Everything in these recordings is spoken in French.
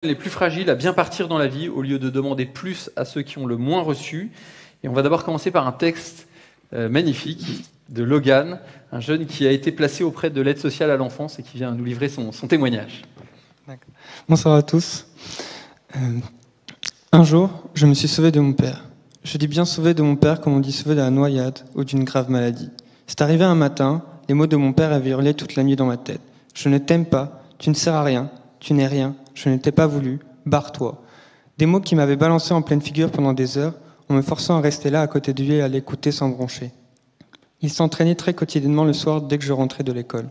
les plus fragiles à bien partir dans la vie au lieu de demander plus à ceux qui ont le moins reçu. Et on va d'abord commencer par un texte magnifique de Logan, un jeune qui a été placé auprès de l'aide sociale à l'enfance et qui vient nous livrer son témoignage. Bonsoir à tous. Un jour, je me suis sauvé de mon père. Je dis bien sauvé de mon père comme on dit sauvé de la noyade ou d'une grave maladie. C'est arrivé un matin, les mots de mon père avaient hurlé toute la nuit dans ma tête. Je ne t'aime pas, tu ne sers à rien, tu n'es rien, je ne t'ai pas voulu, barre-toi. Des mots qui m'avaient balancé en pleine figure pendant des heures, en me forçant à rester là à côté de lui et à l'écouter sans broncher. Il s'entraînait très quotidiennement le soir dès que je rentrais de l'école.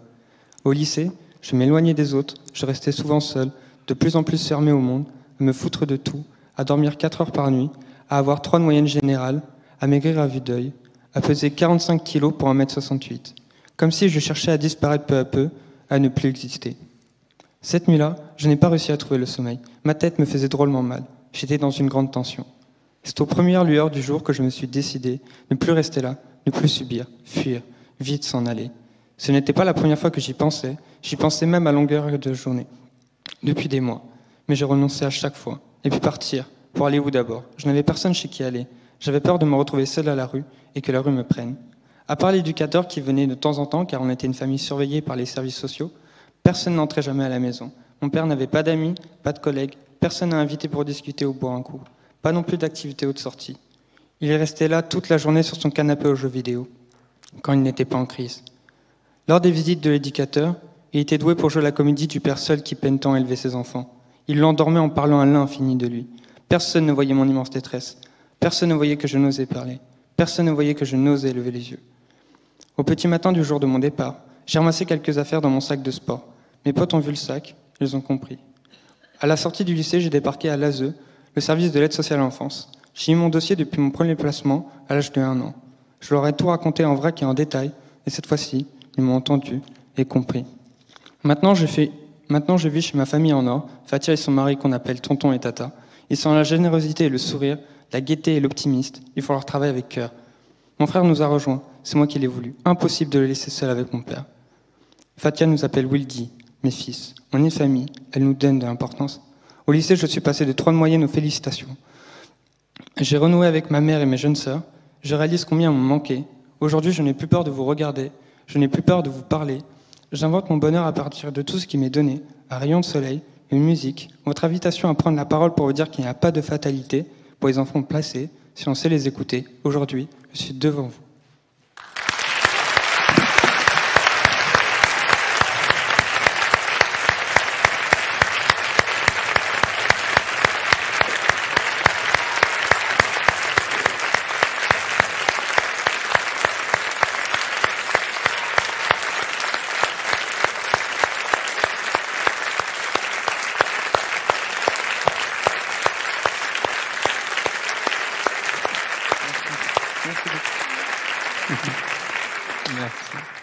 Au lycée, je m'éloignais des autres, je restais souvent seul, de plus en plus fermé au monde, à me foutre de tout, à dormir 4 heures par nuit, à avoir 3 de moyenne générale, à maigrir à vue d'œil, à peser 45 kilos pour 1m68. Comme si je cherchais à disparaître peu à peu, à ne plus exister. Cette nuit-là, je n'ai pas réussi à trouver le sommeil. Ma tête me faisait drôlement mal. J'étais dans une grande tension. C'est aux premières lueurs du jour que je me suis décidé ne plus rester là, ne plus subir, fuir, vite s'en aller. Ce n'était pas la première fois que j'y pensais même à longueur de journée, depuis des mois. Mais je renonçais à chaque fois. Et puis partir, pour aller où d'abord? Je n'avais personne chez qui aller. J'avais peur de me retrouver seul à la rue et que la rue me prenne. À part l'éducateur qui venait de temps en temps, car on était une famille surveillée par les services sociaux, personne n'entrait jamais à la maison. Mon père n'avait pas d'amis, pas de collègues, personne à inviter pour discuter ou boire un coup. Pas non plus d'activité ou de sortie. Il est resté là toute la journée sur son canapé aux jeux vidéo, quand il n'était pas en crise. Lors des visites de l'éducateur, il était doué pour jouer la comédie du père seul qui peine tant à élever ses enfants. Il l'endormait en parlant à l'infini de lui. Personne ne voyait mon immense détresse. Personne ne voyait que je n'osais parler. Personne ne voyait que je n'osais lever les yeux. Au petit matin du jour de mon départ, j'ai ramassé quelques affaires dans mon sac de sport. Mes potes ont vu le sac, ils ont compris. À la sortie du lycée, j'ai débarqué à l'ASE, le service de l'aide sociale à l'enfance. J'ai eu mon dossier depuis mon premier placement, à l'âge de 1 an. Je leur ai tout raconté en vrac et en détail, et cette fois-ci, ils m'ont entendu et compris. Maintenant, je vis chez ma famille en or, Fatia et son mari qu'on appelle tonton et tata. Ils sont la générosité et le sourire, la gaieté et l'optimiste. Ils font leur travail avec cœur. Mon frère nous a rejoints, c'est moi qui l'ai voulu. Impossible de le laisser seul avec mon père. Fatia nous appelle Wildy, mes fils. On est une famille, elle nous donne de l'importance. Au lycée, je suis passé de 3 de moyenne aux félicitations. J'ai renoué avec ma mère et mes jeunes sœurs. Je réalise combien on me manquait. Aujourd'hui, je n'ai plus peur de vous regarder. Je n'ai plus peur de vous parler. J'invente mon bonheur à partir de tout ce qui m'est donné. Un rayon de soleil, une musique, votre invitation à prendre la parole pour vous dire qu'il n'y a pas de fatalité pour les enfants placés, si on sait les écouter. Aujourd'hui, je suis devant vous. Merci.